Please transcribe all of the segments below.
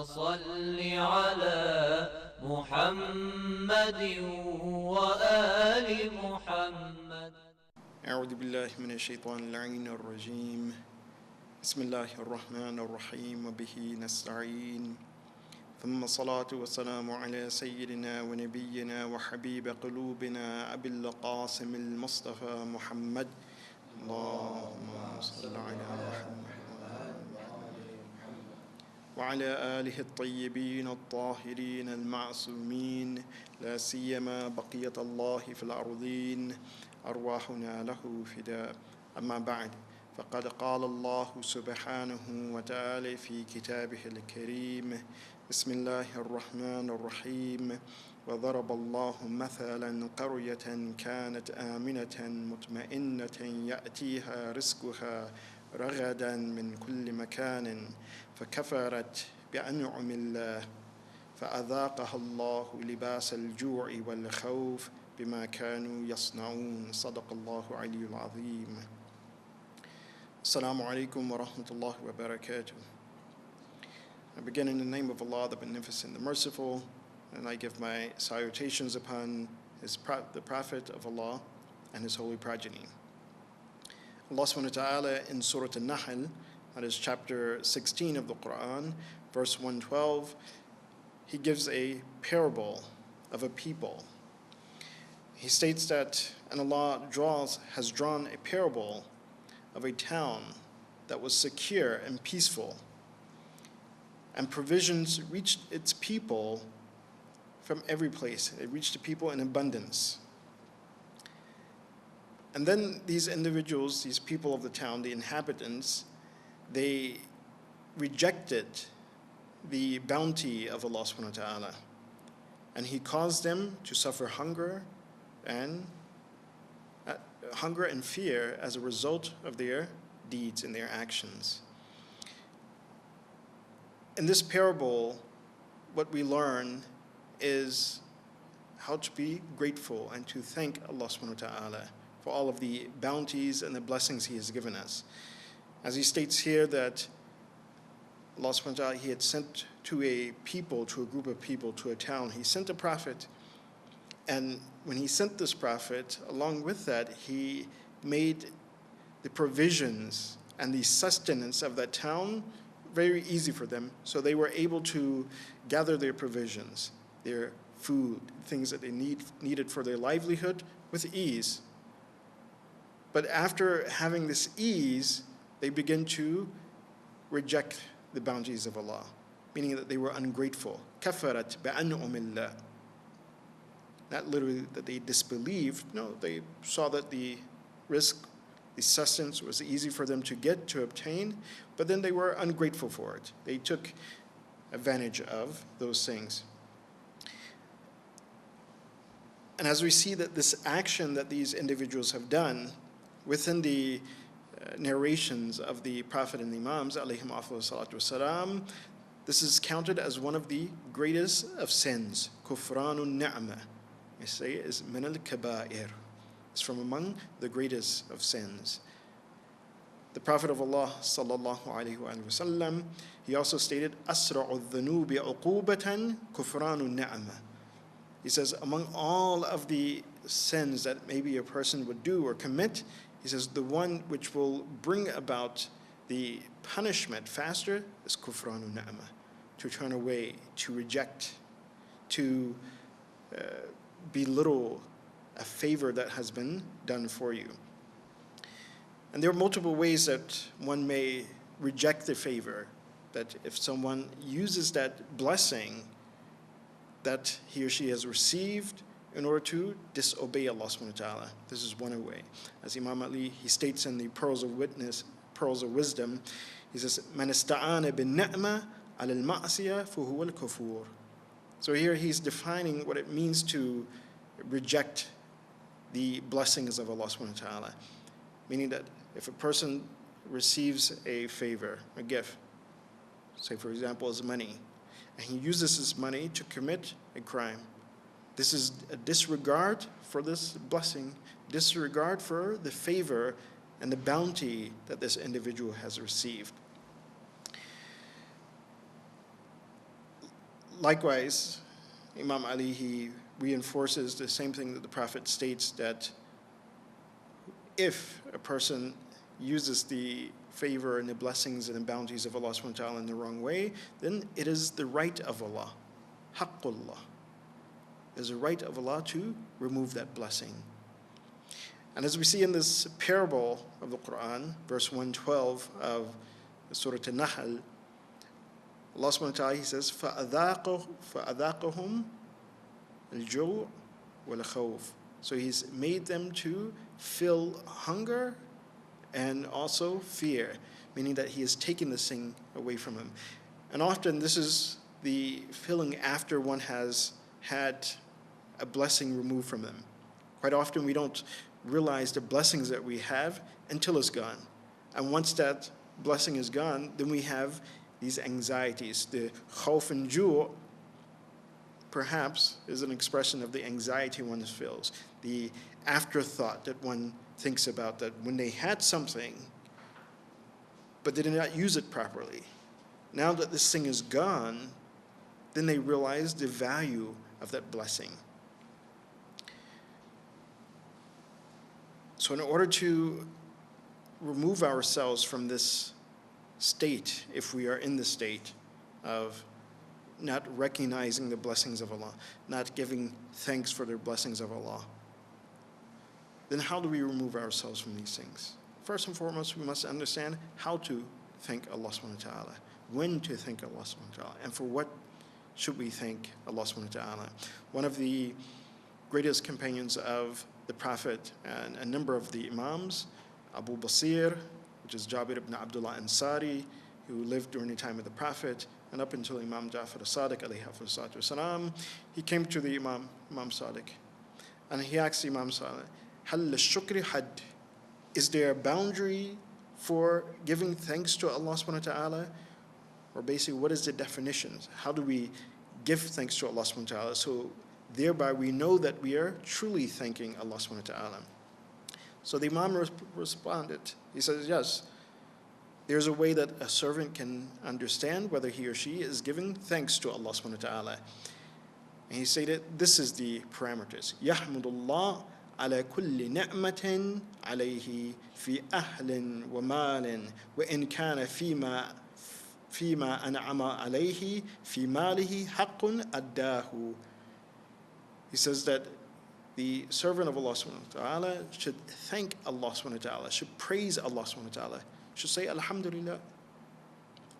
صل على محمد وآل محمد. أعوذ بالله من الشيطان اللعين الرجيم. بسم الله الرحمن الرحيم وبه نستعين. ثم الصلاة والسلام على سيدنا ونبينا وحبيب قلوبنا أبي القاسم المصطفى محمد. اللهم صل على محمد وعلى آله الطيبين الطاهرين المعصومين، لا سيما بقية الله في الأرضين، أرواحنا له فداء. أما بعد، فقد قال الله سبحانه وتعالى في كتابه الكريم: بسم الله الرحمن الرحيم. وضرب الله مثلا قرية كانت آمنة مطمئنة يأتيها رزقها رغدا من كل مكان فكفرت بأنعم الله فأذاقها الله لباس الجوع والخوف بما كانوا يصنعون. صدق الله العلي العظيم. Assalamu alaikum wa rahmatullahi wa barakatuh. I begin in the name of Allah, the Beneficent, the Merciful, and I give my salutations upon the Prophet of Allah and his holy progeny. Allah subhanahu wa ta'ala in Surah An-Nahl, that is chapter 16 of the Quran, verse 112, he gives a parable of a people. He states that, and Allah has drawn a parable of a town that was secure and peaceful, and provisions reached its people from every place. It reached the people in abundance. And then these individuals, these people of the town, the inhabitants, they rejected the bounty of Allah subhanahu wa ta'ala, and He caused them to suffer hunger and fear as a result of their deeds and their actions. In this parable, what we learn is how to be grateful and to thank Allah subhanahu wa ta'ala for all of the bounties and the blessings He has given us. As He states here that Allah subhanahu wa ta'ala, He had sent to a group of people, to a town, He sent a prophet. And when He sent this prophet, along with that, He made the provisions and the sustenance of that town very easy for them. So they were able to gather their provisions, their food, things that they needed for their livelihood with ease. But after having this ease, they begin to reject the bounties of Allah, meaning that they were ungrateful. Kafarat bi'an'umillah. Not literally that they disbelieved. No, they saw that the risk, the sustenance was easy for them to obtain, but then they were ungrateful for it. They took advantage of those things. And as we see that this action that these individuals have done within the narrations of the Prophet and the Imams, alayhim afdhalu salatu wassalam, this is counted as one of the greatest of sins. Kufranun ni'mah. I say it is min al-kaba'ir. It's from among the greatest of sins. The Prophet of Allah sallallahu alaihi wasallam, he also stated, "Asra'u dhunubi uqubatan kufranu ni'mah." He says, among all of the sins that maybe a person would do or commit, he says the one which will bring about the punishment faster is kufranu ni'mah, to turn away, to reject, to belittle a favor that has been done for you. And there are multiple ways that one may reject the favor, that if someone uses that blessing that he or she has received in order to disobey Allah subhanahu wa ta'ala. This is one way. As Imam Ali, he states in the Pearls of Wisdom, he says, "Man ista'ana bin ni'ma ala al-ma'siyah fahuwa al-kufur." So here he's defining what it means to reject the blessings of Allah subhanahu wa ta'ala. Meaning that if a person receives a favor, a gift, say for example as money, and he uses his money to commit a crime, this is a disregard for this blessing, disregard for the favor and the bounty that this individual has received. Likewise, Imam Ali, he reinforces the same thing that the Prophet states, that if a person uses the favor and the blessings and the bounties of Allah subhanahu wa ta'ala in the wrong way, then it is the right of Allah, haqqullah. It is the right of Allah to remove that blessing. And as we see in this parable of the Quran, verse 112 of Surah An-Nahl, Allah subhanahu wa ta'ala, He says, فَأَذَاقَهُمْ الْجُوعُ وَالْخَوْفُ. So He's made them to feel hunger and also fear, meaning that He has taken this thing away from them. And often this is the feeling after one has had a blessing removed from them. Quite often we don't realize the blessings that we have until it's gone. And once that blessing is gone, then we have these anxieties. The khawf and ju' perhaps is an expression of the anxiety one feels, the afterthought that one thinks about, that when they had something, but they did not use it properly. Now that this thing is gone, then they realize the value of that blessing. So in order to remove ourselves from this state, if we are in the state of not recognizing the blessings of Allah, not giving thanks for the blessings of Allah, then how do we remove ourselves from these things? First and foremost, we must understand how to thank Allah subhanahu wa ta'ala, when to thank Allah subhanahu wa ta'ala, and for what should we thank Allah subhanahu wa ta'ala. One of the greatest companions of the Prophet and a number of the Imams, Abu Basir, which is Jabir ibn Abdullah Ansari, who lived during the time of the Prophet, and up until Imam Jafar as-Sadiq alayhi salatu wasalam, he came to the Imam Sadiq, and he asked Imam Sadiq, Hal shukri had, is there a boundary for giving thanks to Allah subhanahu wa ta'ala? Or basically, what is the definition? How do we give thanks to Allah subhanahu wa ta'ala? So thereby we know that we are truly thanking Allah subhanahu wa ta'ala. So the Imam responded. He says, yes, there's a way that a servant can understand whether he or she is giving thanks to Allah subhanahu wa ta'ala. And he stated, this is the parameters. Yahmudullah ala kulli ni'matin alayhi fi ahlin wa malin wa in kana fima an'ama alayhi fi malihi haqqun addahu. He says that the servant of Allah subhanahu wa ta'ala should thank Allah subhanahu wa ta'ala, should praise Allah subhanahu wa ta'ala, should say Alhamdulillah.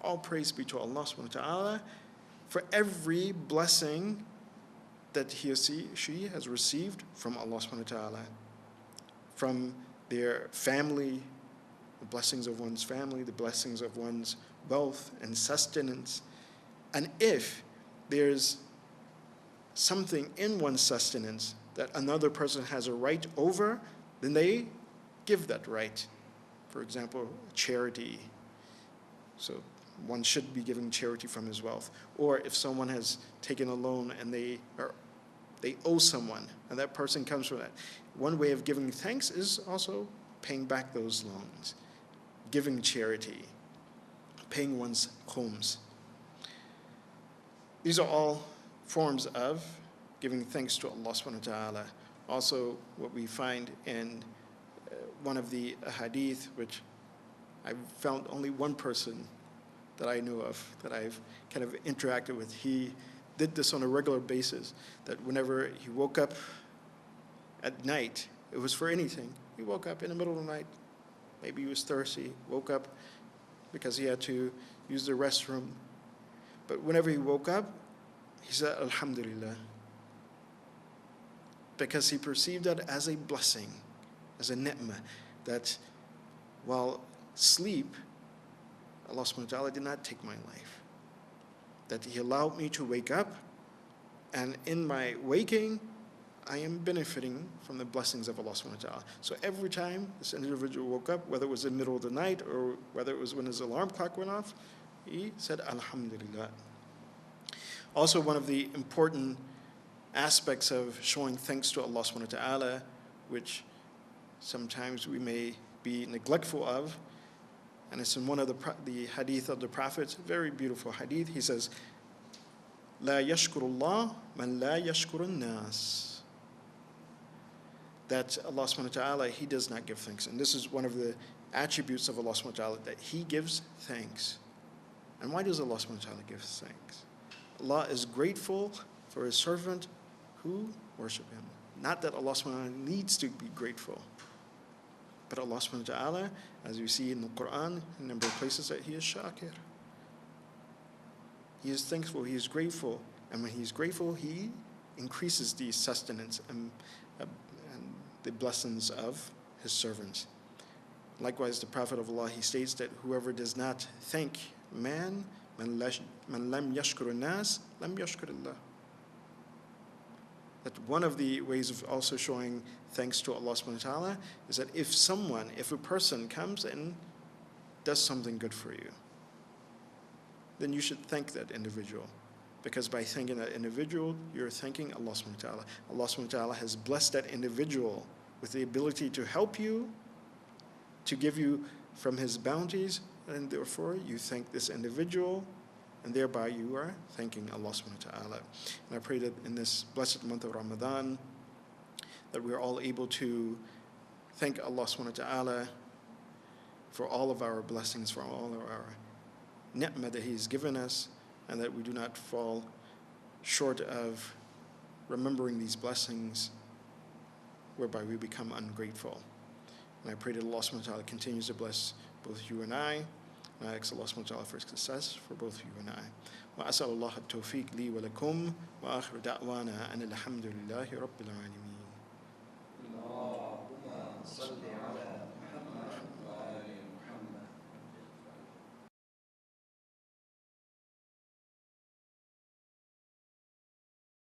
All praise be to Allah subhanahu wa ta'ala for every blessing that he or she has received from Allah subhanahu wa ta'ala, from their family, the blessings of one's family, the blessings of one's wealth and sustenance. And if there's something in one's sustenance that another person has a right over, then they give that right. For example, charity. So one should be giving charity from his wealth. Or if someone has taken a loan and they owe someone, and that person comes from that. One way of giving thanks is also paying back those loans, giving charity, paying one's homes. These are all forms of giving thanks to Allah subhanahu wa ta'ala. Also, what we find in one of the hadith, which I found only one person that I knew of, that I've kind of interacted with. He did this on a regular basis, that whenever he woke up at night, it was for anything. He woke up in the middle of the night, maybe he was thirsty, woke up because he had to use the restroom. But whenever he woke up, he said, Alhamdulillah, because he perceived that as a blessing, as a ni'mah, that while sleep, Allah subhanahu wa ta'ala did not take my life. That He allowed me to wake up, and in my waking, I am benefiting from the blessings of Allah subhanahu wa ta'ala. So every time this individual woke up, whether it was in the middle of the night or whether it was when his alarm clock went off, he said, Alhamdulillah. Also, one of the important aspects of showing thanks to Allah subhanahu wa ta'ala, which sometimes we may be neglectful of, and it's in one of the hadith of the Prophet, very beautiful hadith. He says, لا يشكر الله من لا يشكر الناس. That Allah subhanahu wa ta'ala, He does not give thanks. And this is one of the attributes of Allah subhanahu wa ta'ala, that He gives thanks. And why does Allah subhanahu wa ta'ala give thanks? Allah is grateful for His servant who worship Him. Not that Allah subhanahu wa ta'ala needs to be grateful. But Allah subhanahu wa ta'ala, as we see in the Quran, in a number of places, that He is Shakir. He is thankful, He is grateful. And when He is grateful, He increases the sustenance and the blessings of His servants. Likewise, the Prophet of Allah, he states that whoever does not thank man, man lam yashkur nas, lam yashkur Allah. That one of the ways of also showing thanks to Allah subhanahu wa ta'ala is that if a person comes and does something good for you, then you should thank that individual. Because by thanking that individual, you're thanking Allah subhanahu wa ta'ala. Allah subhanahu wa ta'ala has blessed that individual with the ability to help you, to give you from His bounties, and therefore you thank this individual, and thereby you are thanking Allah subhanahu wa ta'ala. And I pray that in this blessed month of Ramadan, that we are all able to thank Allah subhanahu wa ta'ala for all of our blessings, for all of our ni'mah that He has given us, and that we do not fall short of remembering these blessings, whereby we become ungrateful. And I pray that Allah subhanahu wa ta'ala continues to bless both you and I. And I ask Allah subhanahu wa ta'ala for success for both you and I. وأسأل الله التوفيق لي ولكم وآخر دعوانا أن الحمد لله رب العالمين. اللهم صل